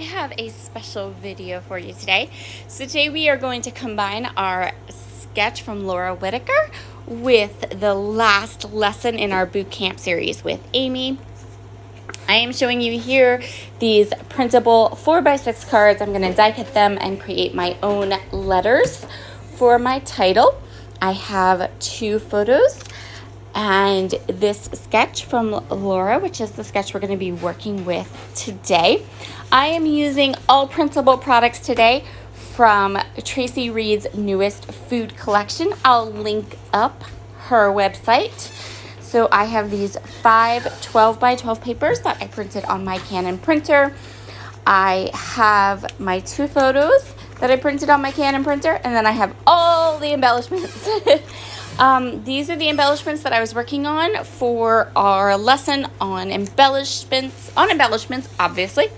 have a special video for you today. So today we are going to combine our sketch from Laura Whitaker with the last lesson in our boot camp series with Amy. I am showing you here these printable 4x6 cards. I'm going to die cut them and create my own letters for my title. I have 2 photos and this sketch from Laura, which is the sketch we're going to be working with today. I am using all printable products today from Tracy Reed's newest food collection. I'll link up her website. So I have these 5 12x12 papers that I printed on my Canon printer. I have my 2 photos that I printed on my Canon printer, and then I have all the embellishments. These are the embellishments that I was working on for our lesson on embellishments, obviously.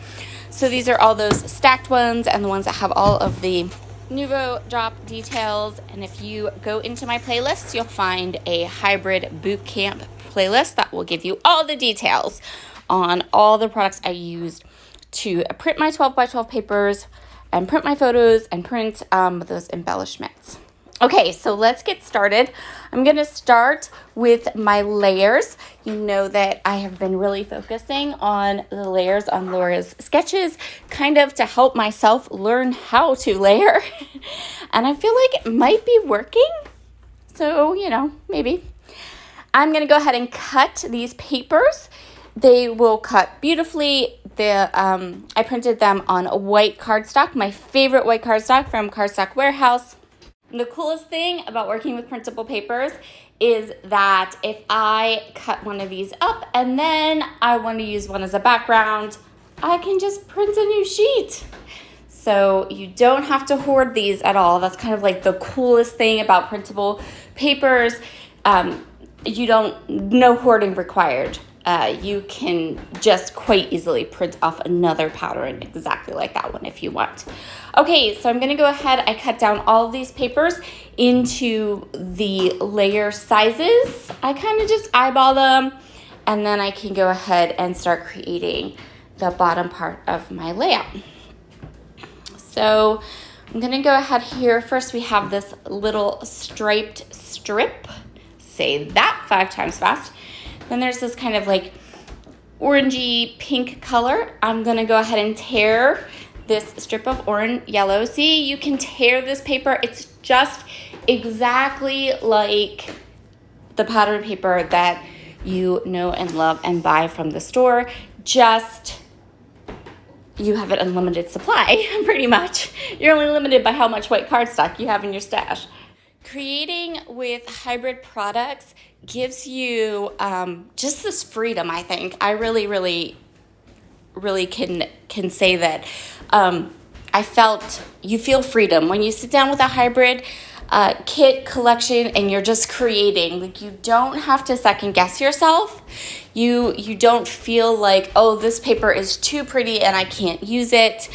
So these are all those stacked ones and the ones that have all of the Nouveau drop details. And if you go into my playlist, you'll find a hybrid boot camp playlist that will give you all the details on all the products I used to print my 12x12 papers and print my photos and print those embellishments. Okay, so let's get started. I'm going to start with my layers. You know that I have been really focusing on the layers on Laura's sketches, kind of to help myself learn how to layer. And I feel like it might be working. So, maybe. I'm going to go ahead and cut these papers. They will cut beautifully. I printed them on white cardstock, my favorite white cardstock from Cardstock Warehouse. The coolest thing about working with printable papers is that if I cut one of these up and then I want to use one as a background, I can just print a new sheet. So you don't have to hoard these at all. That's kind of like the coolest thing about printable papers. No hoarding required. You can just quite easily print off another pattern exactly like that one if you want. Okay, so I'm going to go ahead. I cut down all of these papers into the layer sizes. I kind of just eyeball them, and then I can go ahead and start creating the bottom part of my layout. So I'm going to go ahead here. First, we have this little striped strip. Say that 5 times fast. Then there's this kind of like orangey pink color. I'm going to go ahead and tear this strip of orange yellow. See, you can tear this paper. It's just exactly like the pattern paper that you know and love and buy from the store. Just you have an unlimited supply, pretty much. You're only limited by how much white cardstock you have in your stash. Creating with hybrid products gives you just this freedom, I think. I really can say that I felt you feel freedom when you sit down with a hybrid kit collection and you're just creating. Like, you don't have to second guess yourself. You don't feel like, oh, this paper is too pretty and I can't use it.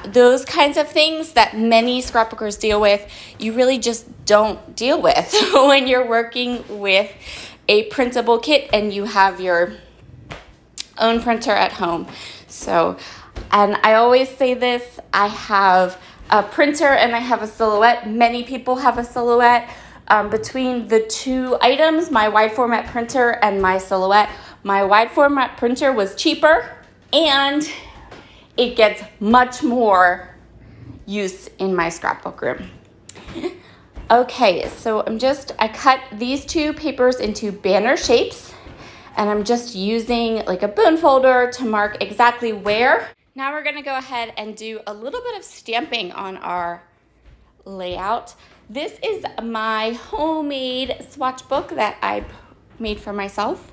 Those kinds of things that many scrapbookers deal with, you really just don't deal with when you're working with a printable kit and you have your own printer at home. So, and I always say this, I have a printer and I have a Silhouette. Many people have a Silhouette. Between the 2 items, my wide format printer and my Silhouette, my wide format printer was cheaper and it gets much more use in my scrapbook room. Okay, so I cut these 2 papers into banner shapes, and I'm just using like a bone folder to mark exactly where. Now we're gonna go ahead and do a little bit of stamping on our layout. This is my homemade swatch book that I made for myself.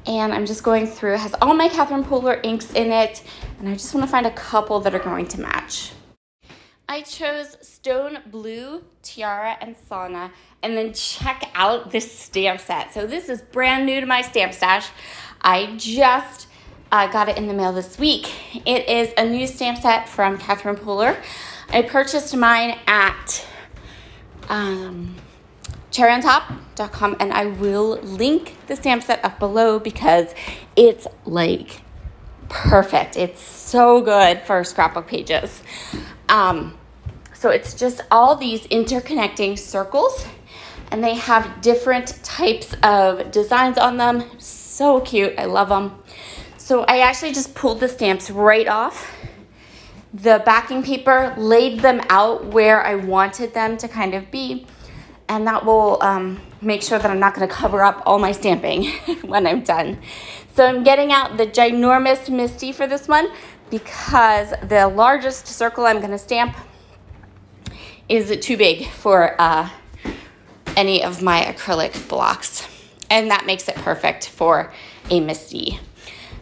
And I'm just going through, it has all my Catherine Pooler inks in it, and I just want to find a couple that are going to match. I chose Stone Blue, Tiara, and Sauna, and then check out this stamp set. So this is brand new to my stamp stash. I just got it in the mail this week. It is a new stamp set from Catherine Pooler. I purchased mine at cherryontop.com, and I will link the stamp set up below because it's like perfect. It's so good for scrapbook pages. So it's just all these interconnecting circles, and they have different types of designs on them. So cute. I love them. So I actually just pulled the stamps right off the backing paper, laid them out where I wanted them to kind of be, and that will make sure that I'm not going to cover up all my stamping when I'm done. So I'm getting out the ginormous Misty for this one because the largest circle I'm going to stamp is too big for any of my acrylic blocks, and that makes it perfect for a Misty.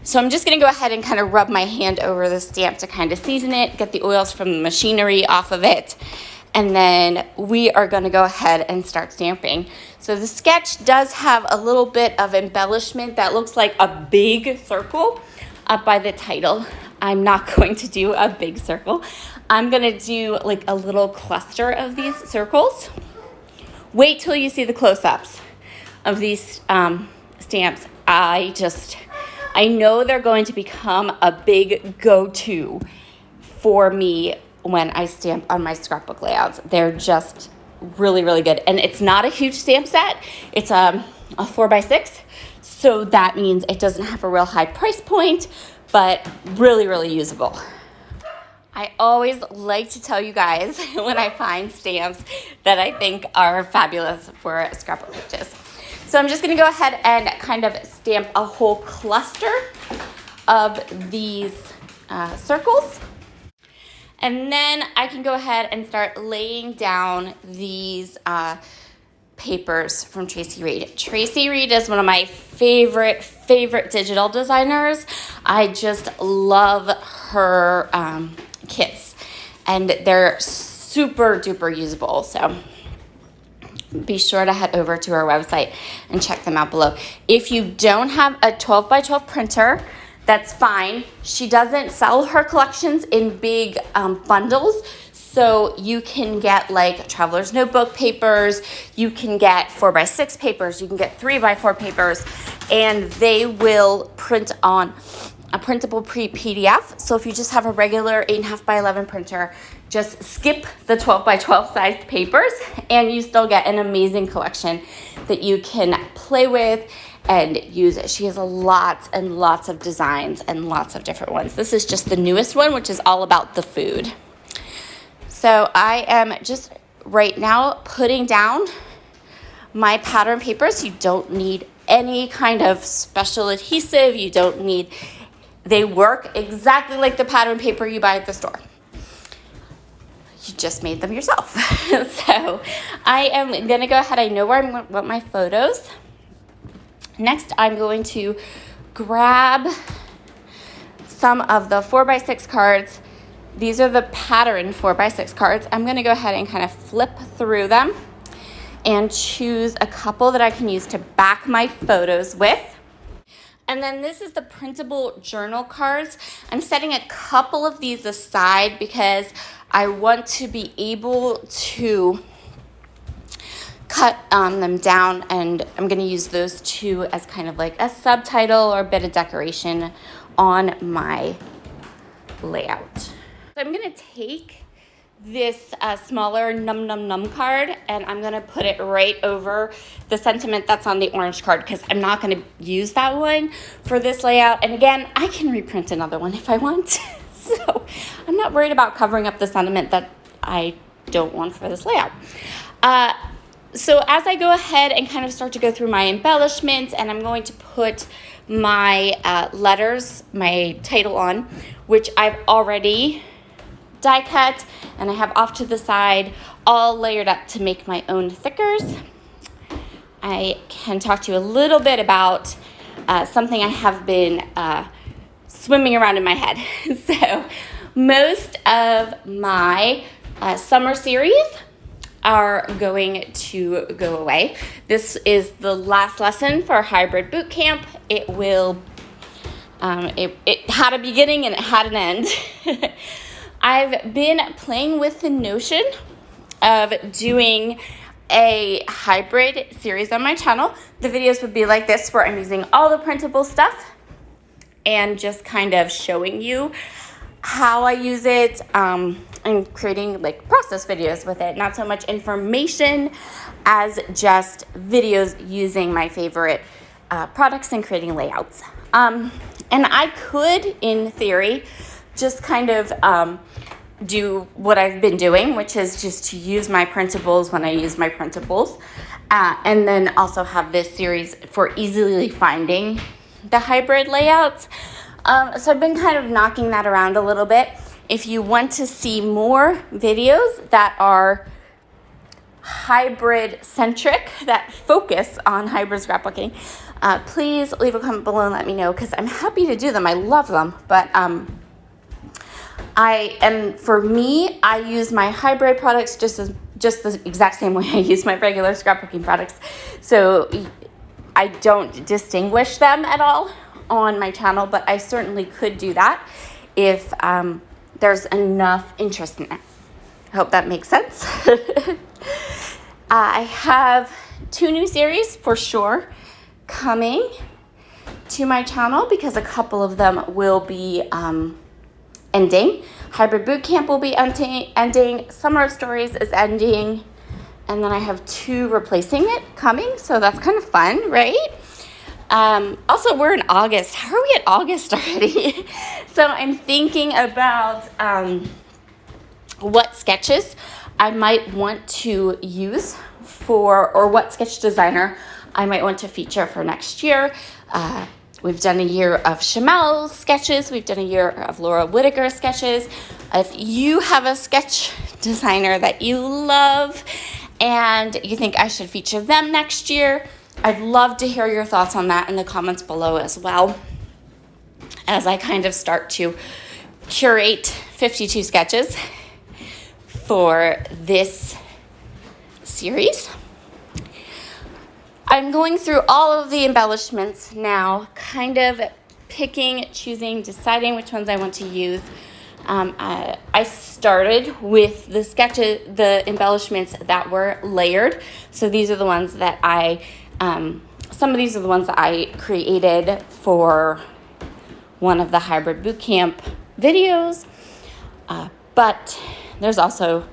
So I'm just going to go ahead and kind of rub my hand over the stamp to kind of season it, get the oils from the machinery off of it, and then we are going to go ahead and start stamping. So the sketch does have a little bit of embellishment that looks like a big circle up by the title. I'm not going to do a big circle. I'm going to do like a little cluster of these circles. Wait till you see the close-ups of these stamps. I know they're going to become a big go-to for me when I stamp on my scrapbook layouts. They're just really, really good. And it's not a huge stamp set. It's a 4x6. So that means it doesn't have a real high price point, but really, really usable. I always like to tell you guys when I find stamps that I think are fabulous for scrapbook pages. So I'm just going to go ahead and kind of stamp a whole cluster of these circles. And then I can go ahead and start laying down these papers from Tracy Reed. Tracy Reed is one of my favorite digital designers. I just love her kits, and they're super duper usable. So be sure to head over to our website and check them out below. If you don't have a 12x12 printer, that's fine. She doesn't sell her collections in big bundles, so you can get like traveler's notebook papers, you can get 4x6 papers, you can get 3x4 papers, and they will print on a printable PDF. So if you just have a regular 8.5x11 printer, just skip the 12x12 sized papers and you still get an amazing collection that you can play with and use it. She has lots and lots of designs and lots of different ones. This is just the newest one, which is all about the food. So I am just right now putting down my pattern papers. You don't need any kind of special adhesive. You don't need, they work exactly like the pattern paper you buy at the store. You just made them yourself. So I am going to go ahead. I know where I want my photos. Next, I'm going to grab some of the 4x6 cards. These are the pattern 4x6 cards. I'm going to go ahead and kind of flip through them and choose a couple that I can use to back my photos with. And then this is the printable journal cards. I'm setting a couple of these aside because I want to be able to cut them down, and I'm going to use those two as kind of like a subtitle or a bit of decoration on my layout. So I'm going to take this smaller num num num card, and I'm going to put it right over the sentiment that's on the orange card because I'm not going to use that one for this layout. And again, I can reprint another one if I want. So I'm not worried about covering up the sentiment that I don't want for this layout. So as I go ahead and kind of start to go through my embellishments, and I'm going to put my letters, my title on, which I've already die cut, and I have off to the side all layered up to make my own thickers. I can talk to you a little bit about something I have been swimming around in my head. So most of my summer series are going to go away. This is the last lesson for hybrid boot camp. It will, it had a beginning and it had an end. I've been playing with the notion of doing a hybrid series on my channel. The videos would be like this, where I'm using all the printable stuff and just kind of showing you how I use it, and creating like process videos with it. Not so much information as just videos using my favorite products and creating layouts. And I could, in theory, just kind of do what I've been doing, which is just to use my printables when I use my printables, and then also have this series for easily finding the hybrid layouts. So I've been kind of knocking that around a little bit. If you want to see more videos that are hybrid centric, that focus on hybrid scrapbooking, please leave a comment below and let me know, because I'm happy to do them. I love them, but for me, I use my hybrid products just the exact same way I use my regular scrapbooking products. So I don't distinguish them at all on my channel, but I certainly could do that if there's enough interest in it. I hope that makes sense. I have 2 new series for sure coming to my channel, because a couple of them will be ending. Hybrid Bootcamp will be ending. Summer of Stories is ending. And then I have 2 replacing it coming. So that's kind of fun, right? Also, we're in August. How are we at August already? So I'm thinking about what sketches I might want to use or what sketch designer I might want to feature for next year. We've done a year of Shamel's sketches. We've done a year of Laura Whitaker sketches. If you have a sketch designer that you love and you think I should feature them next year, I'd love to hear your thoughts on that in the comments below as well, as I kind of start to curate 52 sketches for this series. I'm going through all of the embellishments now, kind of picking, choosing, deciding which ones I want to use. I started with the embellishments that were layered. So these are the ones that some of these are the ones that I created for one of the Hybrid Bootcamp videos. But there's also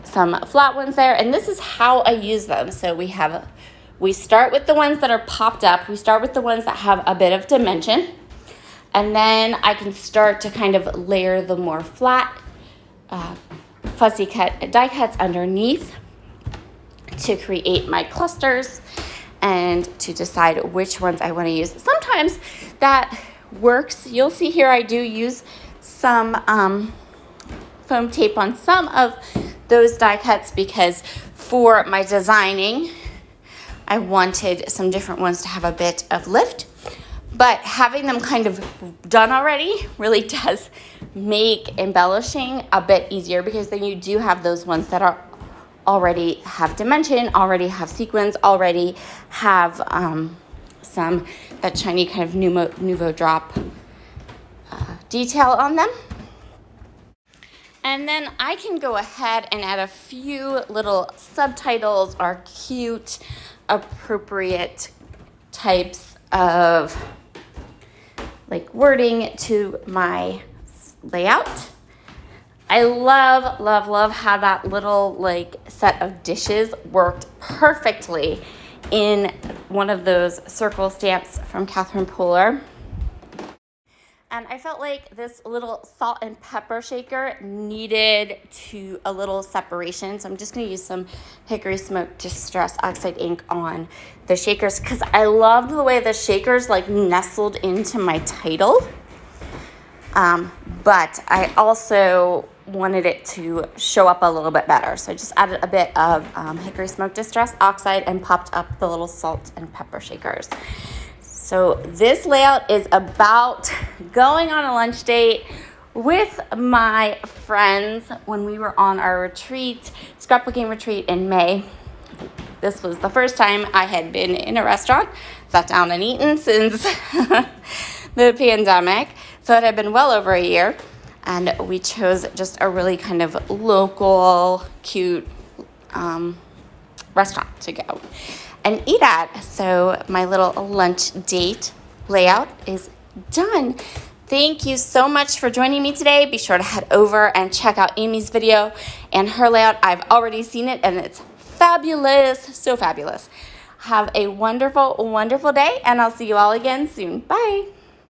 some flat ones there, and this is how I use them. So we start with the ones that are popped up. We start with the ones that have a bit of dimension, and then I can start to kind of layer the more flat, fussy cut die cuts underneath to create my clusters and to decide which ones I want to use. Sometimes that works. You'll see here I do use some foam tape on some of those die cuts, because for my designing I wanted some different ones to have a bit of lift. But having them kind of done already really does make embellishing a bit easier, because then you do have those ones that are already have dimension, already have sequins, already have some that shiny kind of nouveau drop detail on them. And then I can go ahead and add a few little subtitles or cute, appropriate types of like wording to my layout. I love, love, love how that little like set of dishes worked perfectly in one of those circle stamps from Catherine Pooler. And I felt like this little salt and pepper shaker needed a little separation. So I'm just going to use some Hickory Smoke Distress Oxide ink on the shakers, because I loved the way the shakers like nestled into my title. But I also wanted it to show up a little bit better. So I just added a bit of Hickory Smoke Distress Oxide and popped up the little salt and pepper shakers. So this layout is about going on a lunch date with my friends when we were on our retreat, scrapbooking retreat in May. This was the first time I had been in a restaurant, sat down and eaten since the pandemic. So it had been well over a year, and we chose just a really kind of local, cute restaurant to go and eat at. So my little lunch date layout is Done. Thank you so much for joining me today. Be sure to head over and check out Amy's video and her layout. I've already seen it and it's fabulous, so fabulous. Have a wonderful, wonderful day, and I'll see you all again soon. Bye.